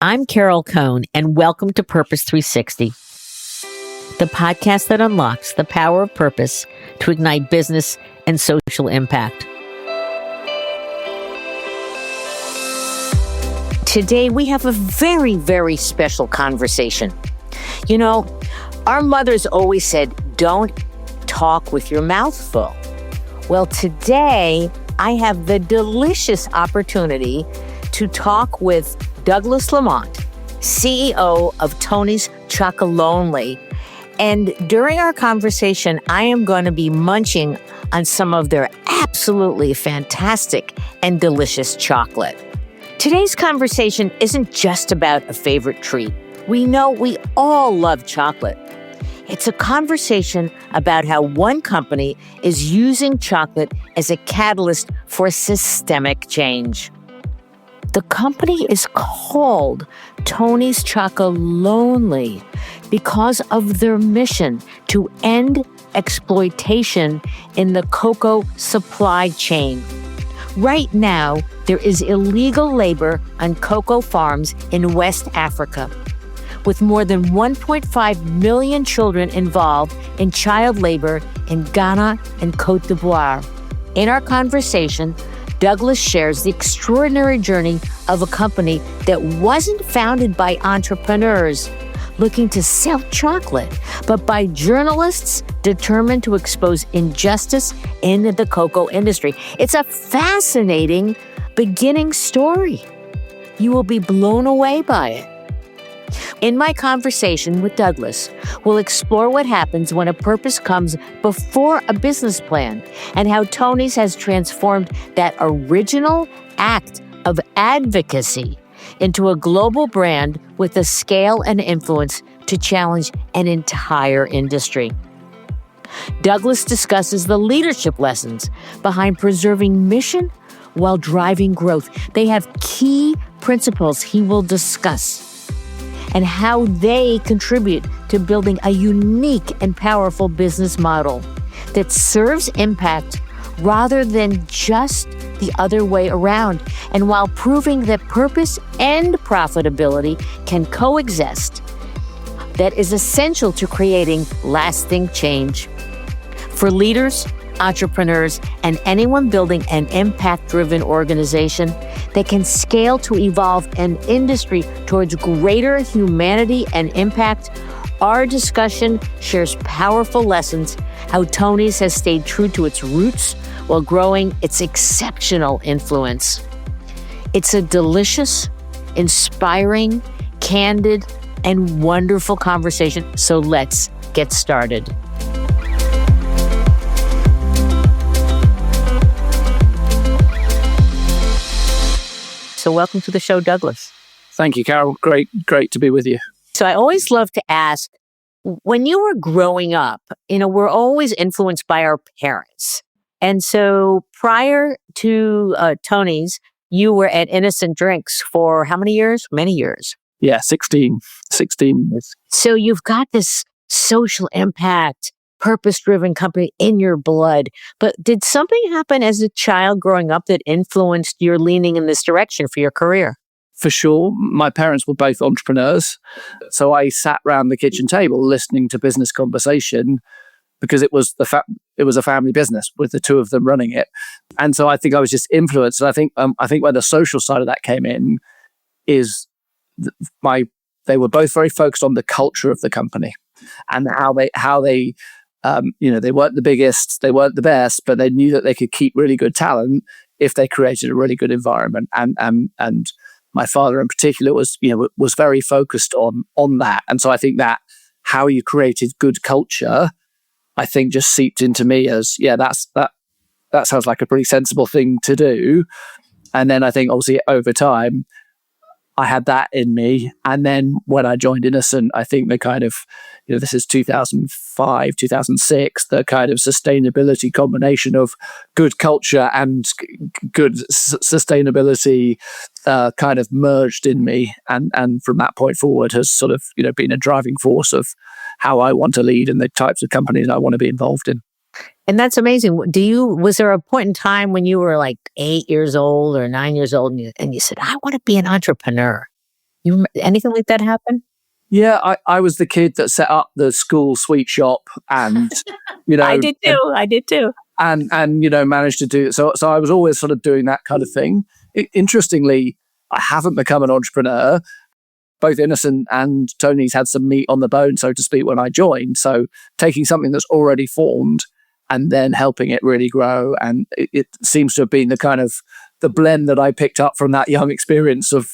I'm Carol Cohn, and welcome to Purpose 360, the podcast that unlocks the power of purpose to ignite business and social impact. Today, we have a very, very special conversation. You know, our mothers always said, don't talk with your mouth full. Well, today, I have the delicious opportunity to talk with Douglas Lamont, CEO of Tony's Chocolonely. And during our conversation, I am going to be munching on some of their absolutely fantastic and delicious chocolate. Today's conversation isn't just about a favorite treat. We know we all love chocolate. It's a conversation about how one company is using chocolate as a catalyst for systemic change. The company is called Tony's Chocolonely because of their mission to end exploitation in the cocoa supply chain. Right now, there is illegal labor on cocoa farms in West Africa, with more than 1.5 million children involved in child labor in Ghana and Cote d'Ivoire. In our conversation, Douglas shares the extraordinary journey of a company that wasn't founded by entrepreneurs looking to sell chocolate, but by journalists determined to expose injustice in the cocoa industry. It's a fascinating beginning story. You will be blown away by it. In my conversation with Douglas, we'll explore what happens when a purpose comes before a business plan and how Tony's has transformed that original act of advocacy into a global brand with the scale and influence to challenge an entire industry. Douglas discusses the leadership lessons behind preserving mission while driving growth. They have key principles he will discuss and how they contribute to building a unique and powerful business model that serves impact rather than just the other way around, and while proving that purpose and profitability can coexist, that is essential to creating lasting change. For leaders, entrepreneurs, and anyone building an impact-driven organization that can scale to evolve an industry towards greater humanity and impact, our discussion shares powerful lessons how Tony's has stayed true to its roots while growing its exceptional influence. It's a delicious, inspiring, candid, and wonderful conversation, so let's get started. So welcome to the show, Douglas. Thank you, Carol. Great to be with you. So I always love to ask, when you were growing up, we're always influenced by our parents. And so prior to Tony's, you were at Innocent Drinks for how many years? Many years. Yeah, 16 years. So you've got this social impact, purpose-driven company in your blood. But did something happen as a child growing up that influenced your leaning in this direction for your career? For sure. My parents were both entrepreneurs. So I sat around the kitchen table listening to business conversation because it was a family business with the two of them running it. And so I think I was just influenced. And I think where the social side of that came in is they were both very focused on the culture of the company and how they they weren't the biggest, they weren't the best, but they knew that they could keep really good talent if they created a really good environment. And my father in particular was very focused on that. And so I think that how you created good culture, I think just seeped into me as, that sounds like a pretty sensible thing to do. And then I think obviously over time, I had that in me. And then when I joined Innocent, I think the kind of, this is 2005, 2006, the kind of sustainability combination of good culture and good sustainability kind of merged in me. And from that point forward has sort of, been a driving force of how I want to lead and the types of companies I want to be involved in. And that's amazing. Was there a point in time when you were like 8 years old or 9 years old and you said, I want to be an entrepreneur? Anything like that happen? Yeah, I was the kid that set up the school sweet shop and, I did too. I did too. and managed to do it. So I was always sort of doing that kind of thing. Interestingly, I haven't become an entrepreneur. Both Innocent and Tony's had some meat on the bone, so to speak, when I joined. So taking something that's already formed and then helping it really grow. And it seems to have been the kind of the blend that I picked up from that young experience of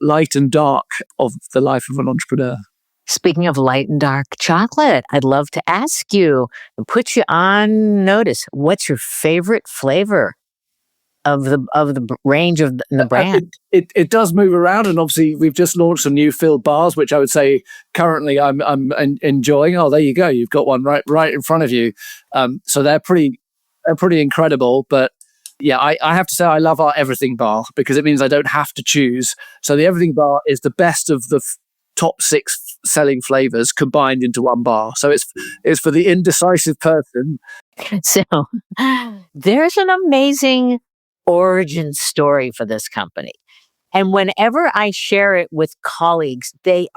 light and dark of the life of an entrepreneur. Speaking of light and dark chocolate, I'd love to ask you and put you on notice. What's your favorite flavor of the range of the brand? It does move around, and obviously we've just launched some new filled bars, which I would say currently I'm enjoying. Oh, there you go, you've got one right in front of you. So they're pretty incredible. But yeah, I have to say I love our everything bar because it means I don't have to choose. So the everything bar is the best of the top 6 selling flavors combined into one bar. So it's for the indecisive person. So there's an amazing origin story for this company. And whenever I share it with colleagues, they're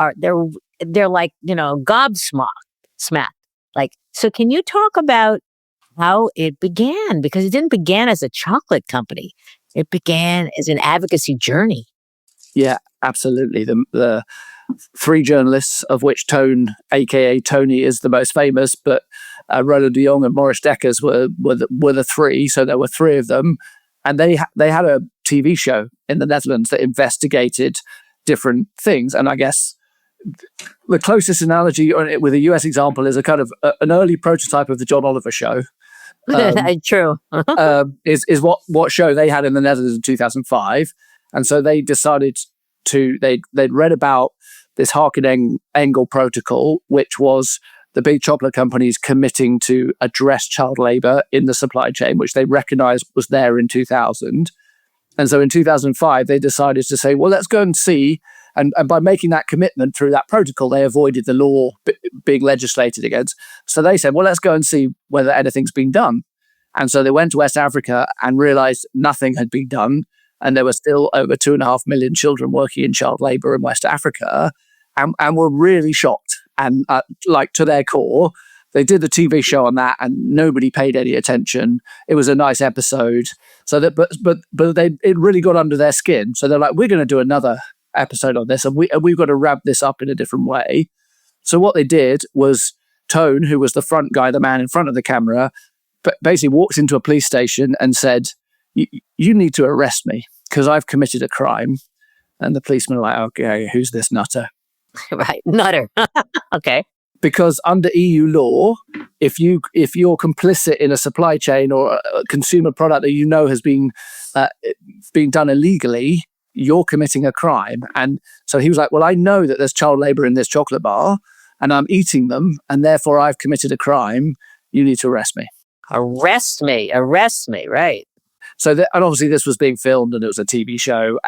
like, gobsmacked. Like, so can you talk about how it began? Because it didn't begin as a chocolate company. It began as an advocacy journey. Yeah, absolutely. The 3 journalists, of which Tone, aka Tony, is the most famous, but Roland de Jong and Maurice Dekkers were the 3. So there were 3 of them, and they had a TV show in the Netherlands that investigated different things. And I guess the closest analogy with a US example is a kind of an early prototype of the John Oliver show. True. Is what show they had in the Netherlands in 2005. And so they decided they'd read about this Harkin-Engel protocol, which was the big chocolate companies committing to address child labor in the supply chain, which they recognized was there in 2000. And so in 2005, they decided to say, well, let's go and see. And by making that commitment through that protocol, they avoided the law being legislated against. So they said, well, let's go and see whether anything's been done. And so they went to West Africa and realized nothing had been done. And there were still over 2.5 million children working in child labor in West Africa, and were really shocked. And like to their core, they did the TV show on that, and nobody paid any attention. It was a nice episode. So that, but it really got under their skin. So they're like, we're going to do another episode on this, and we've got to ramp this up in a different way. So what they did was Tone, who was the front guy, the man in front of the camera, basically walked into a police station and said, you need to arrest me because I've committed a crime. And the policemen are like, okay, who's this nutter? Right, nutter. Okay. Because under EU law, if you're complicit in a supply chain or a consumer product that has been done illegally, you're committing a crime. And so he was like, well, I know that there's child labor in this chocolate bar and I'm eating them, and therefore I've committed a crime. You need to arrest me. Arrest me, right. So and obviously this was being filmed and it was a TV show,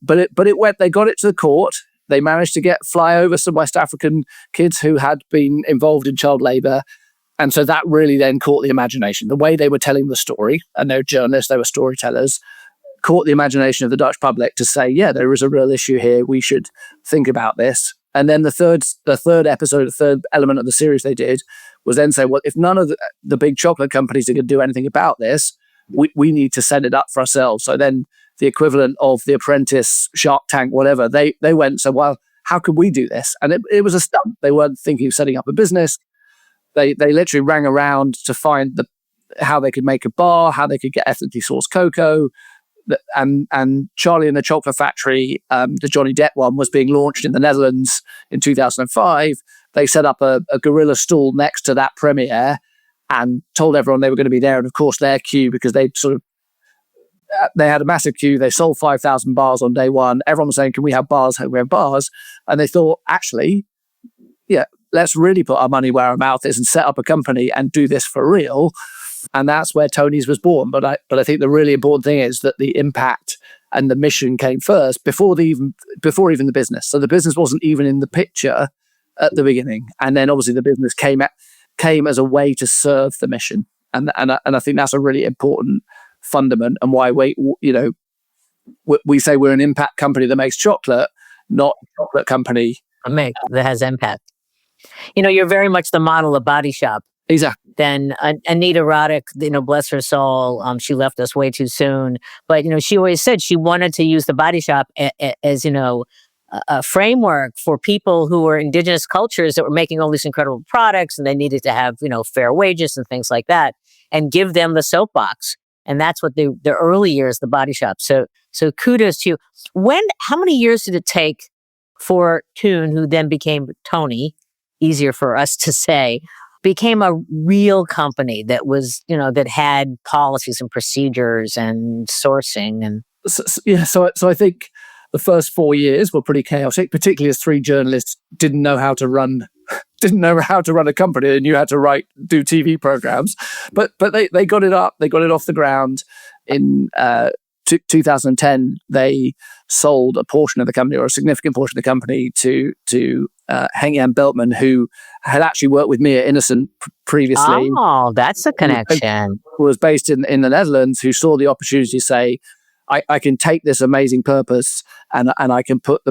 but it went. They got it to the court. They managed to fly over some West African kids who had been involved in child labor, and so that really then caught the imagination. The way they were telling the story, and they were journalists, they were storytellers, caught the imagination of the Dutch public to say, yeah, there is a real issue here. We should think about this. And then the third episode, the third element of the series they did was then say, well, if none of the big chocolate companies are going to do anything about this, we need to set it up for ourselves. So then the equivalent of The Apprentice, Shark Tank, whatever, they went and said, well, how could we do this? And it was a stunt. They weren't thinking of setting up a business. They literally rang around to find how they could make a bar, how they could get ethically sourced cocoa. And Charlie and the Chocolate Factory, the Johnny Depp one, was being launched in the Netherlands in 2005. They set up a gorilla stall next to that premiere and told everyone they were going to be there. And of course, their queue, because they had a massive queue. They sold 5,000 bars on day one. Everyone was saying, can we have bars? Can we have bars? And they thought, actually, yeah, let's really put our money where our mouth is and set up a company and do this for real. And that's where Tony's was born. But I think the really important thing is that the impact and the mission came first before even the business. So the business wasn't even in the picture at the beginning. And then obviously the business came as a way to serve the mission. And I think that's a really important fundament, and why we say we're an impact company that makes chocolate, not a chocolate company that has impact. You're very much the model of Body Shop. Exactly. Then Anita Roddick, bless her soul, she left us way too soon. But she always said she wanted to use the Body Shop as a framework for people who were indigenous cultures that were making all these incredible products, and they needed to have fair wages and things like that, and give them the soapbox. And that's what the early years, the Body Shop. So kudos to you. How many years did it take for Toon, who then became Tony, easier for us to say, became a real company that was, that had policies and procedures and sourcing and so I think the first 4 years were pretty chaotic, particularly as 3 journalists didn't know how to run a company and knew how to do TV programs. But they got it up, they got it off the ground. In 2010, they sold a portion of the company, or a significant portion of the company, to Henk-Jan Beltman, who had actually worked with me at Innocent previously. Oh, that's a connection. Who was based in the Netherlands, who saw the opportunity to say, I can take this amazing purpose and I can put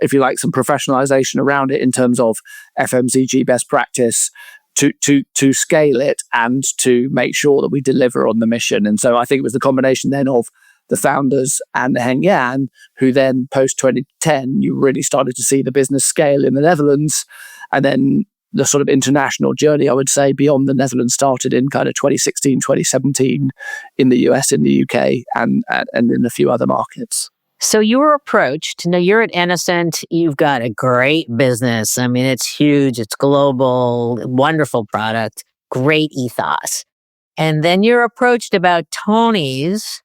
if you like, some professionalization around it in terms of FMCG best practice to scale it and to make sure that we deliver on the mission. And so I think it was the combination then of the founders and Henk-Jan, who then post 2010, you really started to see the business scale in the Netherlands. And then the sort of international journey, I would say, beyond the Netherlands started in kind of 2016, 2017 in the US, in the UK, and in a few other markets. So you were approached. Now you're at Innocent. You've got a great business. I mean, it's huge. It's global, wonderful product, great ethos. And then you're approached about Tony's,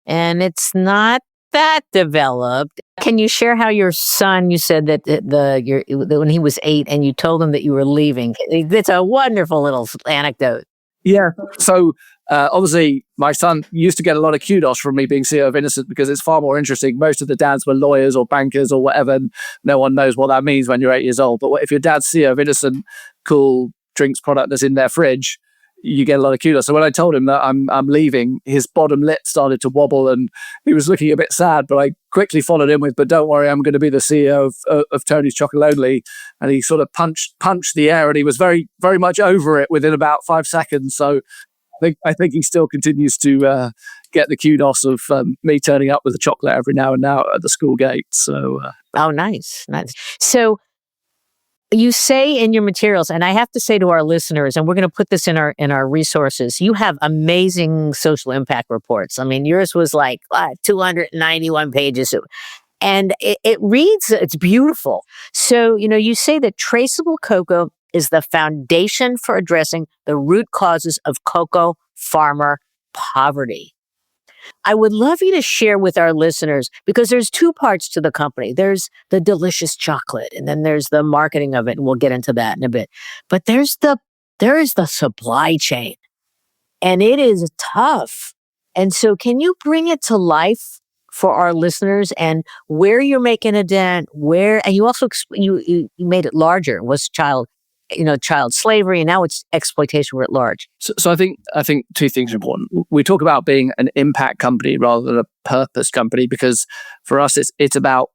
and it's not that developed. Can you share how your son, you said that when he was 8 and you told him that you were leaving? It's a wonderful little anecdote. Yeah. So obviously, my son used to get a lot of kudos from me being CEO of Innocent because it's far more interesting. Most of the dads were lawyers or bankers or whatever, and no one knows what that means when you're 8 years old. But if your dad's CEO of Innocent, cool drinks product that's in their fridge, you get a lot of kudos. So when I told him that I'm leaving, his bottom lip started to wobble and he was looking a bit sad, but I quickly followed him with, but don't worry, I'm going to be the CEO of Tony's Chocolonely. And he sort of punched the air, and he was very, very much over it within about 5 seconds. So I think he still continues to get the kudos of me turning up with a chocolate every now and now at the school gate. So, oh, nice. So you say in your materials, and I have to say to our listeners, and we're going to put this in our resources, you have amazing social impact reports. I mean, yours was like 291 pages. And it reads, it's beautiful. So, you say that traceable cocoa is the foundation for addressing the root causes of cocoa farmer poverty. I would love you to share with our listeners, because there's 2 parts to the company. There's the delicious chocolate, and then there's the marketing of it, and we'll get into that in a bit. But there is the supply chain, and it is tough. And so can you bring it to life for our listeners, and where you're making a dent, and you also, you made it larger. It was child slavery, and now it's exploitation writ large. So I think 2 things are important. We talk about being an impact company rather than a purpose company, because for us, it's about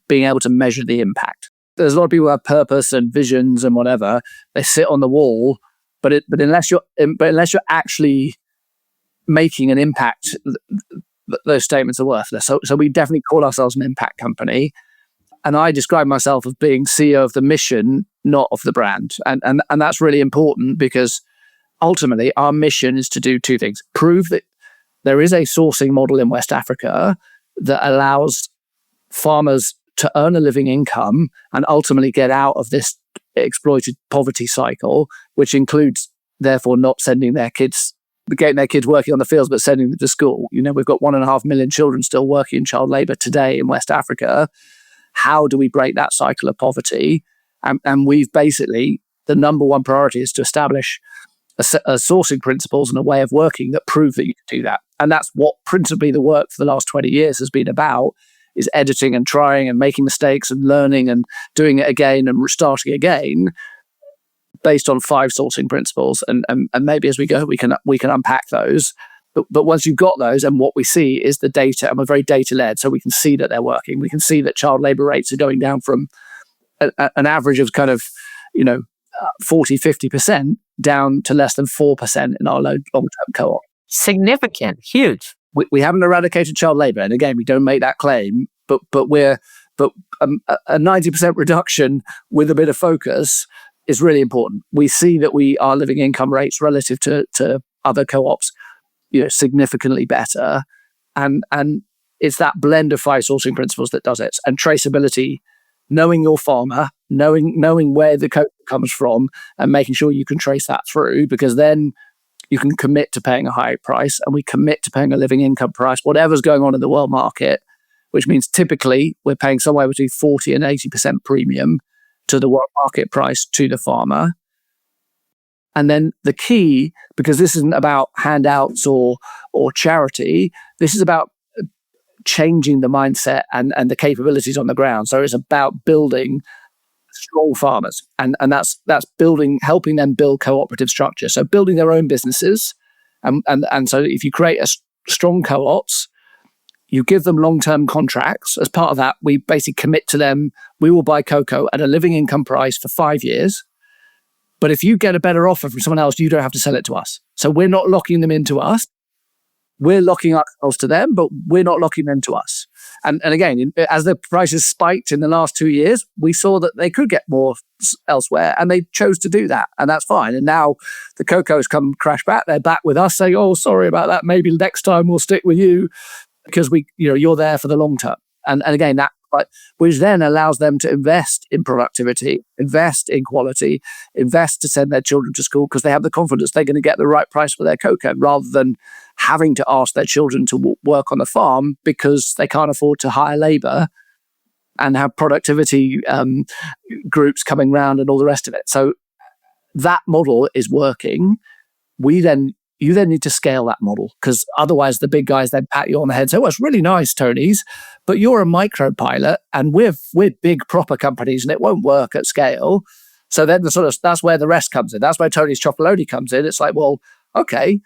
being able to measure the impact. There's a lot of people who have purpose and visions and whatever. They sit on the wall, but unless you're actually making an impact, those statements are worthless. So we definitely call ourselves an impact company. And I describe myself as being CEO of the mission, not of the brand. And that's really important, because ultimately our mission is to do 2 things. Prove that there is a sourcing model in West Africa that allows farmers to earn a living income and ultimately get out of this exploited poverty cycle, which includes therefore not getting their kids working on the fields, but sending them to school. We've got 1.5 million children still working in child labor today in West Africa. How do we break that cycle of poverty? And we've basically, the number one priority is to establish a sourcing principles and a way of working that prove that you can do that. And that's what principally the work for the last 20 years has been about, is editing and trying and making mistakes and learning and doing it again and starting again based on 5 sourcing principles. And maybe as we go, we can unpack those. But once you've got those, and what we see is the data, and we're very data led, so we can see that they're working. We can see that child labor rates are going down from an average of kind of, 40, 50% down to less than 4% in our long-term co-op. Significant, huge. We haven't eradicated child labor, and again, we don't make that claim, but a 90% reduction with a bit of focus is really important. We see that our living income rates relative to other co-ops, significantly better, and it's that blend of 5 sourcing principles that does it, and traceability, knowing your farmer, knowing where the cocoa comes from, and making sure you can trace that through, because then you can commit to paying a high price, and we commit to paying a living income price, whatever's going on in the world market, which means typically we're paying somewhere between 40 and 80% premium to the world market price to the farmer. And then the key, because this isn't about handouts or charity, this is about changing the mindset and the capabilities on the ground. So it's about building strong farmers, and that's helping them build cooperative structure. So building their own businesses, and so if you create strong co-ops, you give them long-term contracts. As part of that, we basically commit to them, we will buy cocoa at a living income price for 5 years. But if you get a better offer from someone else, you don't have to sell it to us. So we're not locking them into us. We're locking ourselves to them, but we're not locking them to us. And again, as the prices spiked in the last 2 years, we saw that they could get more elsewhere, and they chose to do that, and that's fine. And now the cocoa's come crash back. They're back with us saying, "Oh, sorry about that. Maybe next time we'll stick with you because you're there for the long term." And again, which then allows them to invest in productivity, invest in quality, invest to send their children to school, because they have the confidence they're going to get the right price for their cocoa, rather than having to ask their children to work on the farm because they can't afford to hire labor and have productivity groups coming round and all the rest of it. So that model is working. You then need to scale that model, because otherwise the big guys then pat you on the head and say, "Well, it's really nice, Tony's, but you're a micro pilot and we're big proper companies and it won't work at scale." So then that's where the rest comes in. That's where Tony's Chocolonely comes in. It's like, well, okay,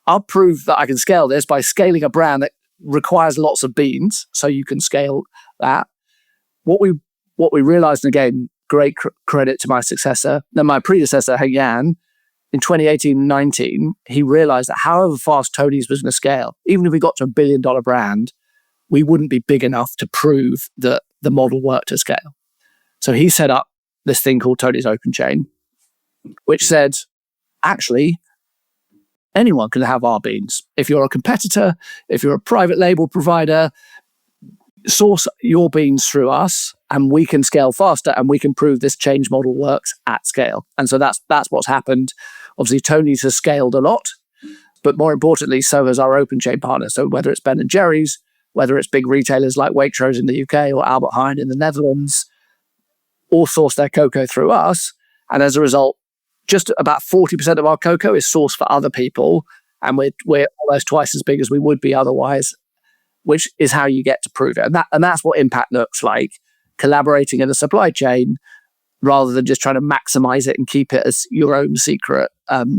I'll prove that I can scale this by scaling a brand that requires lots of beans, so you can scale that. What we realized, and again, great credit to my predecessor, Heng Yan, in 2018-19, he realized that however fast Tony's was going to scale, even if we got to $1 billion brand, we wouldn't be big enough to prove that the model worked at scale. So he set up this thing called Tony's Open Chain, which said, actually, anyone can have our beans. If you're a competitor, if you're a private label provider, source your beans through us, and we can scale faster, and we can prove this change model works at scale. And so that's what's happened. Obviously, Tony's has scaled a lot, but more importantly, so has our open chain partners. So whether it's Ben & Jerry's, whether it's big retailers like Waitrose in the UK or Albert Heijn in the Netherlands, all source their cocoa through us. And as a result, just about 40% of our cocoa is sourced for other people, and we're almost twice as big as we would be otherwise, which is how you get to prove it. And that's what impact looks like. Collaborating in the supply chain rather than just trying to maximize it and keep it as your own secret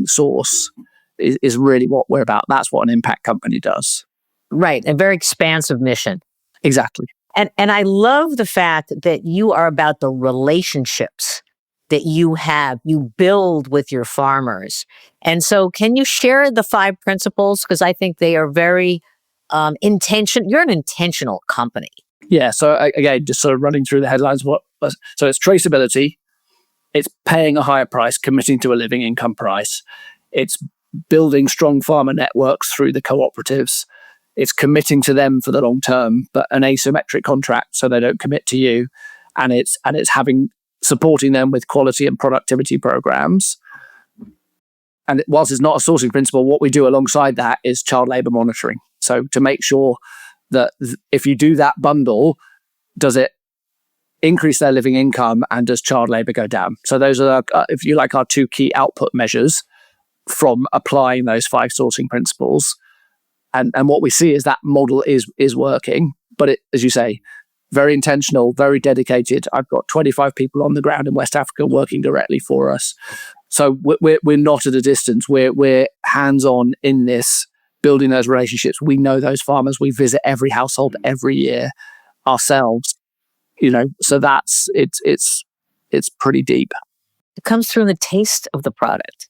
source is really what we're about. That's what an impact company does. Right. A very expansive mission. Exactly. And I love the fact that you are about the relationships that you build with your farmers. And so can you share the 5 principles? Because I think they are very intentional. You're an intentional company. Yeah. So again, just sort of running through the headlines. So it's traceability. It's paying a higher price, committing to a living income price. It's building strong farmer networks through the cooperatives. It's committing to them for the long term, but an asymmetric contract so they don't commit to you. And it's supporting them with quality and productivity programs. And whilst it's not a sourcing principle, what we do alongside that is child labor monitoring. So to make sure that if you do that bundle, does it increase their living income and does child labor go down? So those are, if you like, our 2 key output measures from applying those 5 sourcing principles. And what we see is that model is working, but it, as you say, very intentional, very dedicated. I've got 25 people on the ground in West Africa working directly for us. So we're not at a distance. We're hands-on in this building those relationships. We know those farmers. We visit every household every year ourselves. So it's pretty deep. It comes through the taste of the product.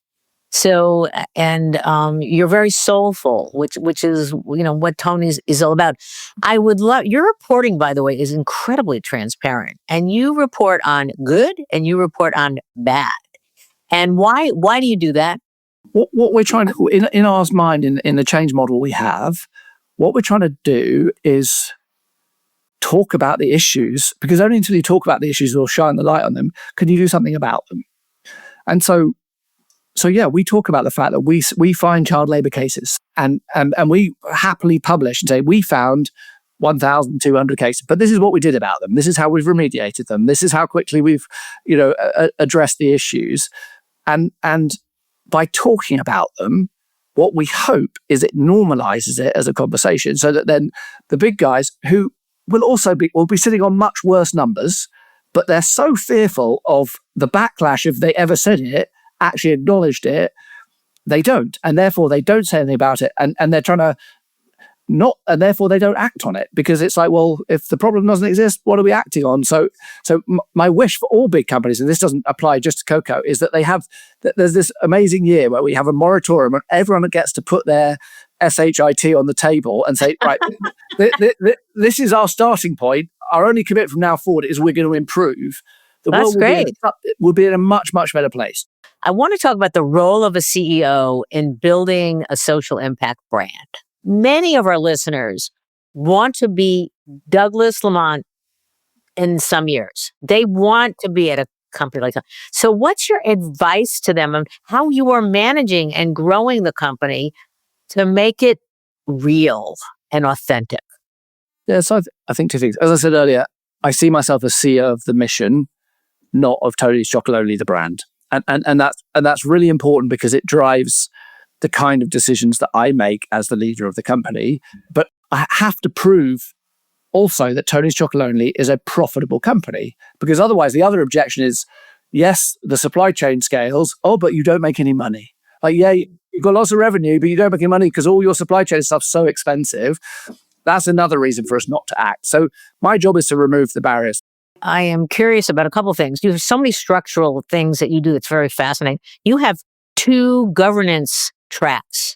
So, and you're very soulful, which is, what Tony's is all about. I would love, your reporting, by the way, is incredibly transparent, and you report on good and you report on bad. And why do you do that? What we're trying to, in our mind, in the change model we have, what we're trying to do is talk about the issues, because only until you talk about the issues or shine the light on them can you do something about them. And so yeah, we talk about the fact that we find child labor cases, and we happily publish and say we found 1,200 cases, but this is what we did about them. This is how we've remediated them. This is how quickly we've addressed the issues, and by talking about them, what we hope is it normalizes it as a conversation, so that then the big guys who will be sitting on much worse numbers, but they're so fearful of the backlash if they ever said it, actually acknowledged it, they don't, and therefore they don't say anything about it, and they're trying to not, and therefore they don't act on it, because it's like, well, if the problem doesn't exist, what are we acting on? So my wish for all big companies, and this doesn't apply just to cocoa, is that there's this amazing year where we have a moratorium and everyone gets to put their SHIT on the table and say, right, this is our starting point. Our only commitment from now forward is we're going to improve. That's great. We'll be in a much, much better place. I want to talk about the role of a CEO in building a social impact brand. Many of our listeners want to be Douglas Lamont in some years. They want to be at a company like that. So what's your advice to them on how you are managing and growing the company to make it real and authentic? Yeah, so I think two things. As I said earlier, I see myself as CEO of the mission, not of Tony's Chocolonely, the brand. And that's really important, because it drives the kind of decisions that I make as the leader of the company. But I have to prove also that Tony's Chocolonely is a profitable company, because otherwise the other objection is, yes, the supply chain scales, but you don't make any money. Like, yeah, you've got lots of revenue, but you don't make any money because all your supply chain stuff's so expensive. That's another reason for us not to act. So my job is to remove the barriers. I am curious about a couple of things. You have so many structural things that you do that's very fascinating. You have 2 governance tracks.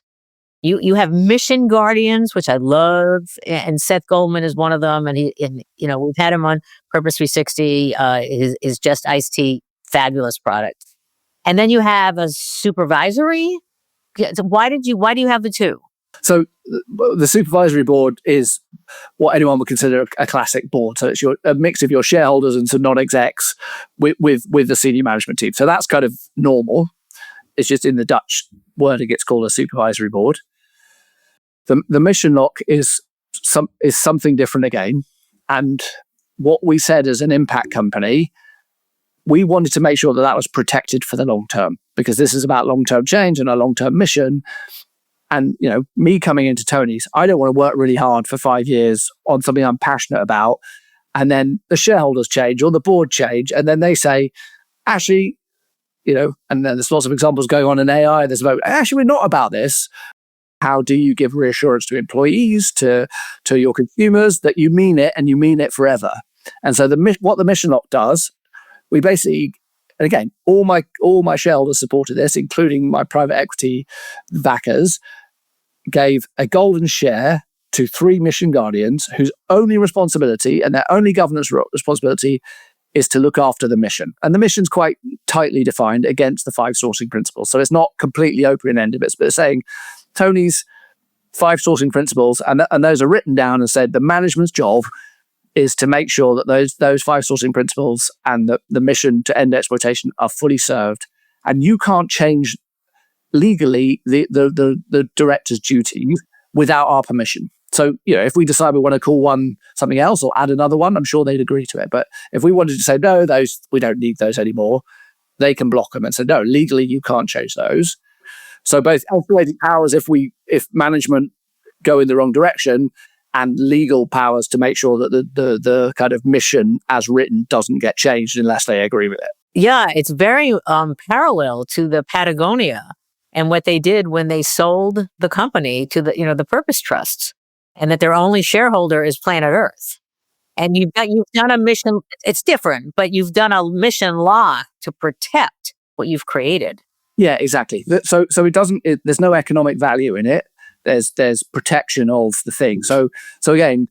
You have mission guardians, which I love, and Seth Goldman is one of them. And we've had him on Purpose 360. Is Just Iced Tea, fabulous product. And then you have a supervisory. So why do you have the 2? So the supervisory board is what anyone would consider a classic board. So it's a mix of your shareholders and some non-execs with the senior management team. So that's kind of normal. It's just in the Dutch wording, it's called a supervisory board. The mission lock is something different again. And what we said as an impact company, we wanted to make sure that was protected for the long term, because this is about long-term change and a long-term mission. And, me coming into Tony's, I don't want to work really hard for 5 years on something I'm passionate about. And then the shareholders change or the board change. And then they say, actually, and then there's lots of examples going on in AI. There's about, actually, we're not about this. How do you give reassurance to employees, to your consumers, that you mean it and you mean it forever? And so what the mission lock does, we basically, and again, all my shareholders supported this, including my private equity backers, gave a golden share to 3 mission guardians whose only responsibility and their only governance responsibility is to look after the mission. And the mission's quite tightly defined against the 5 sourcing principles. So it's not completely open-ended, but it's saying Tony's 5 sourcing principles, and those are written down and said the management's job is to make sure that those 5 sourcing principles and the mission to end exploitation are fully served. And you can't change legally the director's duties without our permission. So, if we decide we want to call one something else or add another one, I'm sure they'd agree to it. But if we wanted to say, no, we don't need those anymore, they can block them and say, no, legally you can't change those. So both escalating powers if management go in the wrong direction, and legal powers to make sure that the kind of mission as written doesn't get changed unless they agree with it. Yeah, it's very parallel to the Patagonia and what they did when they sold the company to the purpose trusts, and that their only shareholder is planet Earth. And you've done a mission. It's different, but you've done a mission law to protect what you've created. Yeah, exactly. So it doesn't. There's no economic value in it. There's protection of the thing. So again,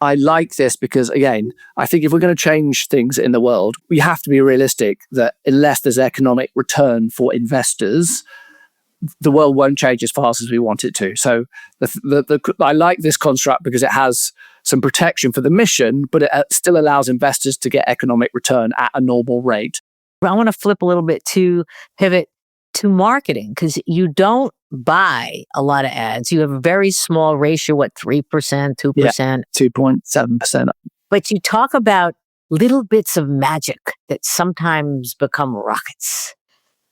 I like this because, again, I think if we're going to change things in the world, we have to be realistic that unless there's economic return for investors, the world won't change as fast as we want it to. So I like this construct because it has some protection for the mission, but it still allows investors to get economic return at a normal rate. I want to flip a little bit to pivot to marketing, because you don't buy a lot of ads. You have a very small ratio, 3%, 2%? Yeah, 2.7%. But you talk about little bits of magic that sometimes become rockets.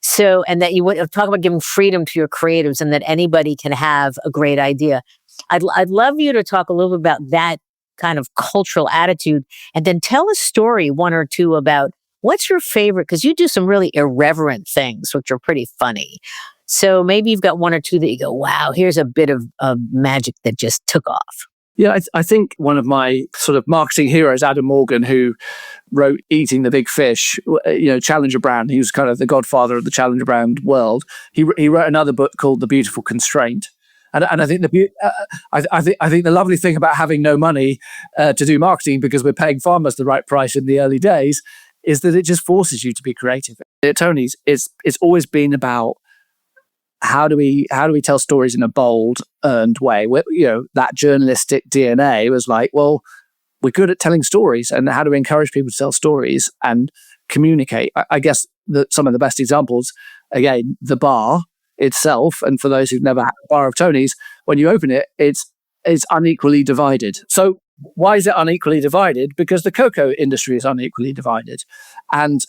So, and that you would talk about giving freedom to your creatives and that anybody can have a great idea. I'd love you to talk a little bit about that kind of cultural attitude, and then tell a story, one or two, about what's your favorite, because you do some really irreverent things, which are pretty funny. So maybe you've got one or two that you go, wow, here's a bit of magic that just took off. Yeah, I think one of my sort of marketing heroes, Adam Morgan, who wrote Eating the Big Fish, Challenger brand. He was kind of the godfather of the Challenger brand world. He wrote another book called The Beautiful Constraint. And I think I think the lovely thing about having no money to do marketing, because we're paying farmers the right price in the early days, is that it just forces you to be creative. At Tony's, it's always been about how do we tell stories in a bold, earned way. That journalistic DNA was like, well, we're good at telling stories, and how do we encourage people to tell stories and communicate? I guess that some of the best examples, again, the bar itself, and for those who've never had a bar of Tony's, when you open it, it's unequally divided. So why is it unequally divided? Because the cocoa industry is unequally divided. And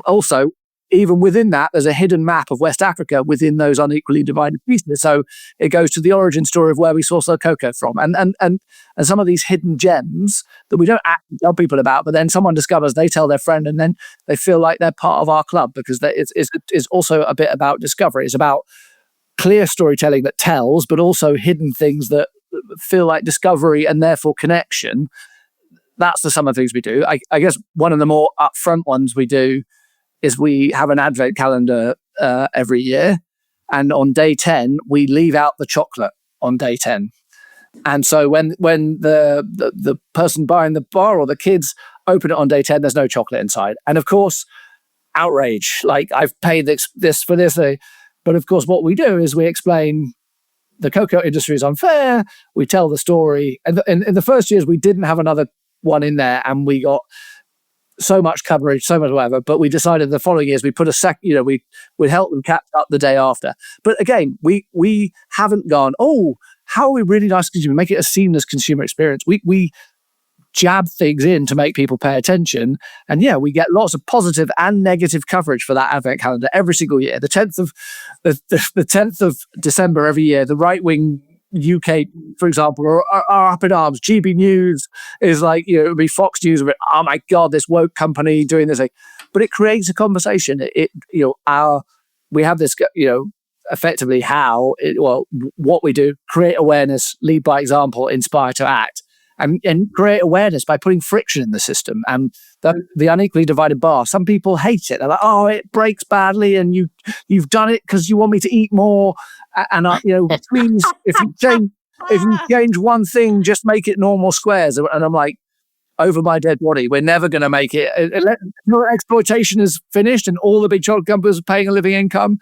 also, even within that, there's a hidden map of West Africa within those unequally divided pieces. So it goes to the origin story of where we source our cocoa from. And some of these hidden gems that we don't actually tell people about, but then someone discovers, they tell their friend, and then they feel like they're part of our club, because it's also a bit about discovery. It's about clear storytelling that tells, but also hidden things that feel like discovery and therefore connection. That's some of the things we do. I guess one of the more upfront ones we do is we have an advent calendar every year. And on day 10, we leave out the chocolate on day 10. And so when the person buying the bar or the kids open it on day 10, there's no chocolate inside. And of course, outrage, like, I've paid this for this. But of course, what we do is we explain the cocoa industry is unfair. We tell the story. And in the first years, we didn't have another one in there, and we got so much coverage, so much whatever. But we decided the following years we put we'd help them catch up the day after. But again, we haven't gone, oh, how are we really nice to consumer? Make it a seamless consumer experience. We jab things in to make people pay attention. And yeah, we get lots of positive and negative coverage for that advent calendar every single year. The 10th of December every year, the right wing UK, for example, are up in arms. GB News is like, it would be Fox News. Oh my God, this woke company doing this. But it creates a conversation. We have this, effectively what we do: create awareness, lead by example, inspire to act, and create awareness by putting friction in the system. And the unequally divided bar, some people hate it. They're like, oh, it breaks badly, and you've done it because you want me to eat more. And please, if you change one thing, just make it normal squares. And I'm like, over my dead body, we're never going to make it. Exploitation is finished, and all the big chocolate companies are paying a living income.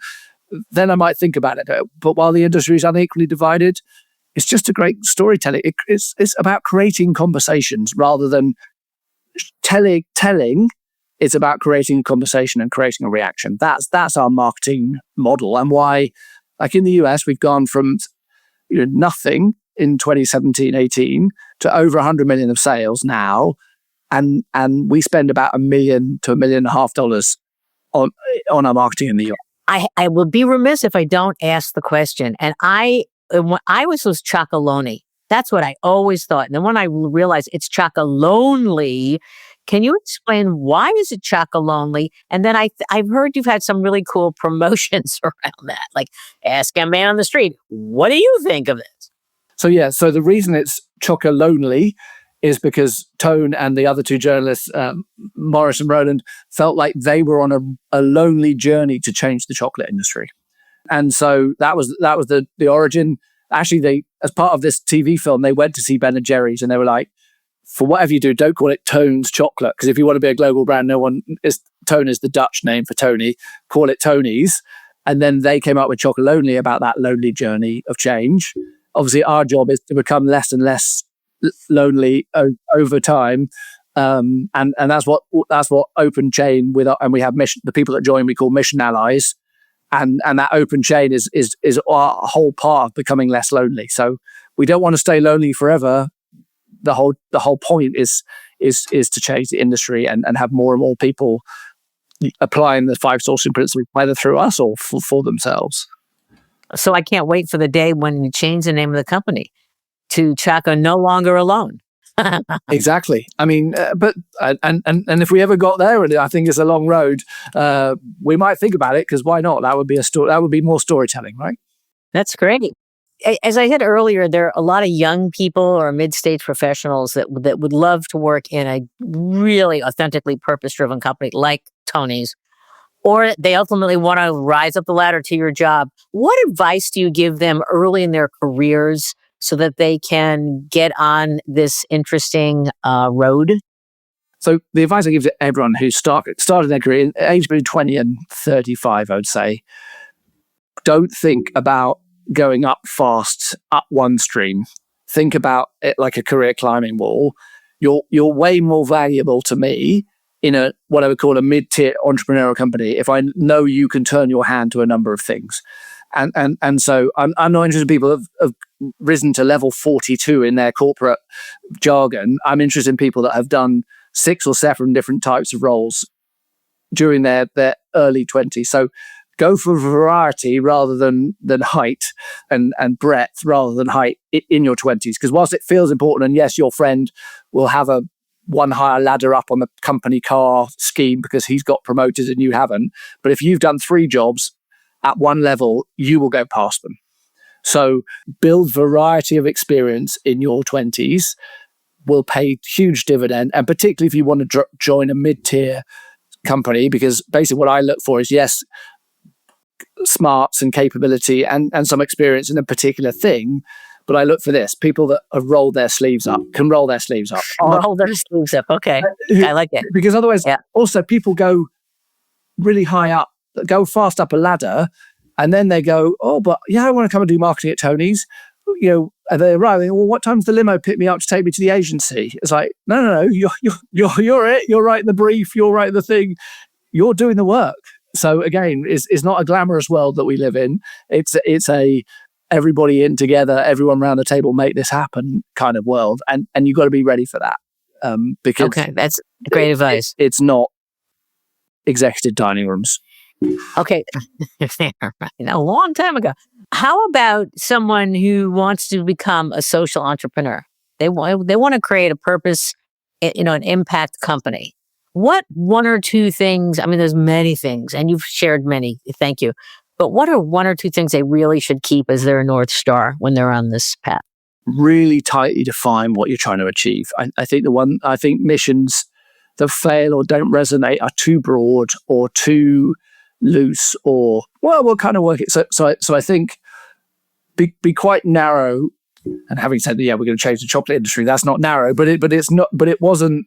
Then I might think about it. But while the industry is unequally divided, it's just a great storytelling. It's about creating conversations rather than telling. It's about creating a conversation and creating a reaction. That's our marketing model, and why. Like in the US, we've gone from nothing in 2017-18 to over 100 million of sales now, and we spend about $1 million to $1.5 million on our marketing in the US. I will be remiss if I don't ask the question. And when I was Chocolonely, that's what I always thought. And then when I realized it's Chocolonely, Can you explain why is it Chocolonely? And then I've heard you've had some really cool promotions around that. Like ask a man on the street, what do you think of this? So the reason it's Chocolonely is because Tone and the other two journalists, Morris and Roland, felt like they were on a lonely journey to change the chocolate industry. And so that was the origin. Actually, they, as part of this TV film, they went to see Ben and Jerry's and they were like, for whatever you do, don't call it Tone's Chocolate. Because if you want to be a global brand, Tone is the Dutch name for Tony. Call it Tony's. And then they came up with Chocolonely about that lonely journey of change. Obviously, our job is to become less and less lonely over time. And that's what Open Chain and we have the people that join we call mission allies. And that open chain is our whole part of becoming less lonely. So we don't want to stay lonely forever. The whole point is to change the industry and have more and more people applying the 5 sourcing principles, either through us or for themselves. So I can't wait for the day when you change the name of the company to Choco No Longer Alone. Exactly. I mean, but if we ever got there, and I think it's a long road, we might think about it, because why not? That would be a story. That would be more storytelling, right? That's great. As I said earlier, there are a lot of young people or mid-stage professionals that would love to work in a really authentically purpose-driven company like Tony's, or they ultimately want to rise up the ladder to your job. What advice do you give them early in their careers so that they can get on this interesting road? So the advice I give to everyone who started their career, age between 20 and 35, I would say, don't think about going up fast, up one stream. Think about it like a career climbing wall. You're way more valuable to me in what I would call a mid-tier entrepreneurial company if I know you can turn your hand to a number of things. And so I'm not interested in people who have risen to level 42 in their corporate jargon. I'm interested in people that have done 6 or 7 different types of roles during their early 20s. So go for variety rather than height, and breadth rather than height in your 20s. Because whilst it feels important, and yes, your friend will have a one higher ladder up on the company car scheme because he's got promoted and you haven't. But if you've done 3 jobs at one level, you will go past them. So build variety of experience in your 20s will pay huge dividend. And particularly if you want to join a mid-tier company, because basically what I look for is, yes, smarts and capability and some experience in a particular thing. But I look for this: people that have rolled their sleeves up, can roll their sleeves up. Roll their sleeves up. Okay. I like it. Because otherwise, also people go really high up, go fast up a ladder, and then they go, oh, but yeah, I want to come and do marketing at Tony's. And they arrive. Well, what time's the limo pick me up to take me to the agency? It's like, no, you're it. You're writing the brief. You're writing the thing. You're doing the work. So again, it's not a glamorous world that we live in. It's a everybody in together, everyone around the table, make this happen kind of world, and you've got to be ready for that. Because that's great advice. It's not executive dining rooms. Okay, a long time ago. How about someone who wants to become a social entrepreneur? They want to create a purpose, an impact company. What 1 or 2 things? I mean, there's many things, and you've shared many. Thank you. But what are 1 or 2 things they really should keep as their North Star when they're on this path? Really tightly define what you're trying to achieve. I think missions that fail or don't resonate are too broad or too loose, or we'll kind of work it. So I think be quite narrow. And having said that, we're going to change the chocolate industry. That's not narrow, but it's not. But it wasn't.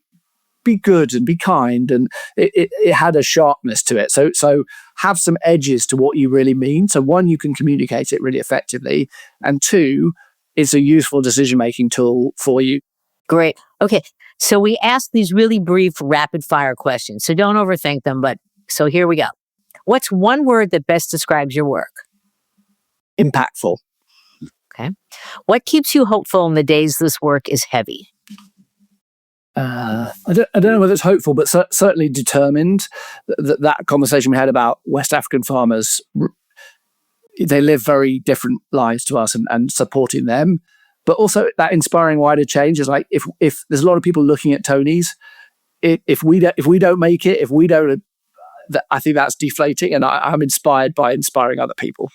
Be good and be kind, and it had a sharpness to it. So have some edges to what you really mean. So 1, you can communicate it really effectively, and 2, it's a useful decision-making tool for you. Great. Okay. So we ask these really brief, rapid-fire questions. So don't overthink them. But so here we go. What's 1 word that best describes your work? Impactful. Okay. What keeps you hopeful in the days this work is heavy? I don't know whether it's hopeful, but certainly determined. That conversation we had about West African farmers, they live very different lives to us, and supporting them. But also that inspiring wider change is like, if there's a lot of people looking at Tony's, if we don't make it, I think that's deflating, and I'm inspired by inspiring other people.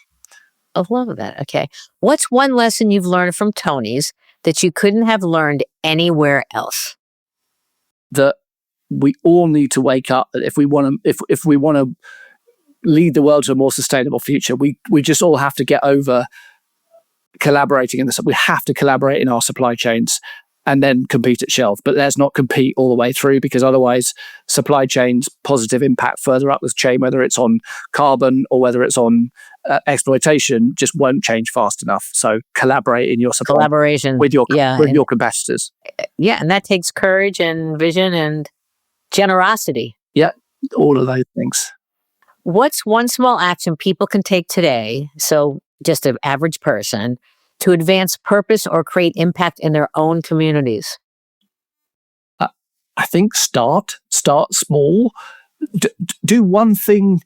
I love that. Okay. What's one lesson you've learned from Tony's that you couldn't have learned anywhere else? That we all need to wake up. That if we want to lead the world to a more sustainable future, we just all have to get over collaborating in this. We have to collaborate in our supply chains and then compete at shelf. But let's not compete all the way through, because otherwise supply chains positive impact further up the chain, whether it's on carbon or whether it's on exploitation, just won't change fast enough. So collaborate in your supply collaboration with your competitors. Yeah, and that takes courage and vision and generosity. Yeah, all of those things. What's one small action people can take today, so just an average person, to advance purpose or create impact in their own communities? I think start small. Do one thing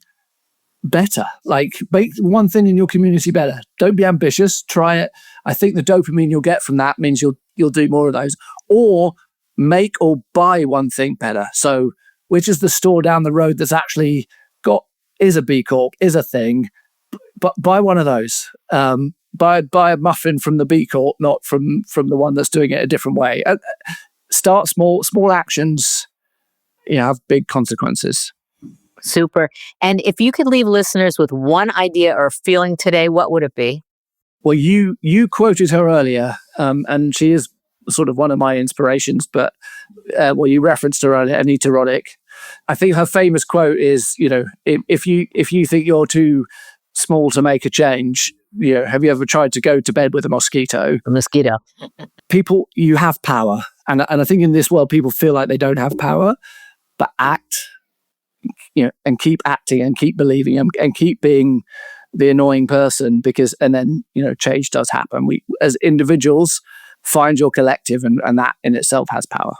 better. Like, make one thing in your community better. Don't be ambitious. Try it. I think the dopamine you'll get from that means you'll do more of those. Or make or buy one thing better. So, which is the store down the road that's actually is a B Corp, is a thing, but buy one of those. Buy a muffin from the B Corp, not from the one that's doing it a different way. Start small actions, have big consequences. Super. And if you could leave listeners with one idea or feeling today, what would it be? Well, you quoted her earlier, and she is sort of one of my inspirations, but you referenced her earlier, Anita Roddick. I think her famous quote is, if you think you're too small to make a change, have you ever tried to go to bed with a mosquito? A mosquito. People, you have power. And I think in this world, people feel like they don't have power, but act, and keep acting and keep believing and keep being the annoying person, and then, change does happen. We, as individuals, find your collective, and that in itself has power.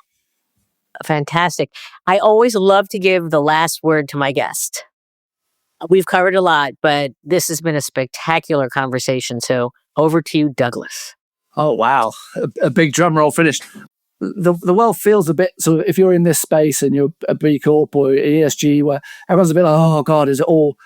Fantastic. I always love to give the last word to my guest. We've covered a lot, but this has been a spectacular conversation. So over to you, Douglas. Oh, wow. A big drum roll finish. The world feels a bit, so if you're in this space and you're a B Corp or ESG, where everyone's a bit like, oh God, is it all?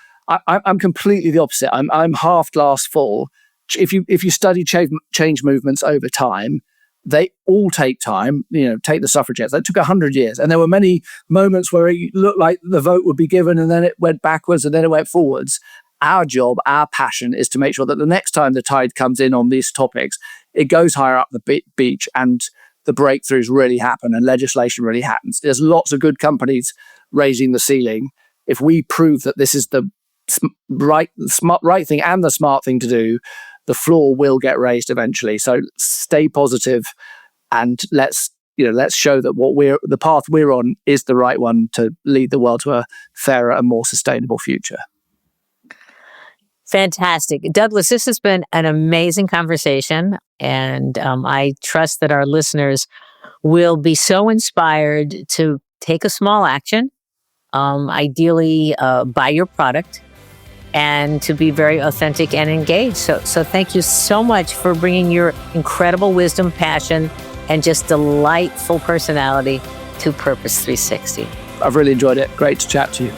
I'm completely the opposite. I'm half glass full. If you study change movements over time, they all take time. Take the suffragettes. That took 100 years. And there were many moments where it looked like the vote would be given and then it went backwards and then it went forwards. Our job, our passion is to make sure that the next time the tide comes in on these topics, it goes higher up the beach and the breakthroughs really happen and legislation really happens. There's lots of good companies raising the ceiling. If we prove that this is the right thing and the smart thing to do, the floor will get raised eventually. So stay positive, and let's show that the path we're on is the right one to lead the world to a fairer and more sustainable future. Fantastic. Douglas, this has been an amazing conversation, and I trust that our listeners will be so inspired to take a small action, ideally buy your product, and to be very authentic and engaged. So thank you so much for bringing your incredible wisdom, passion, and just delightful personality to Purpose 360. I've really enjoyed it. Great to chat to you.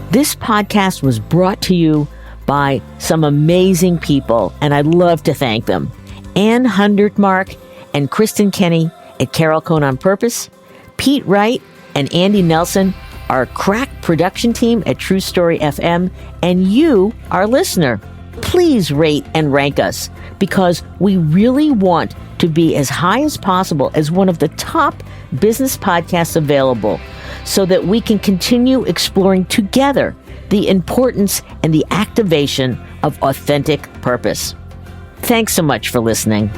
This podcast was brought to you by some amazing people, and I'd love to thank them. Ann Hundertmark and Kristen Kenny at Carol Cone on Purpose, Pete Wright and Andy Nelson, our crack production team at True Story FM, and you, our listener. Please rate and rank us, because we really want to be as high as possible as one of the top business podcasts available, so that we can continue exploring together the importance and the activation of authentic purpose. Thanks so much for listening.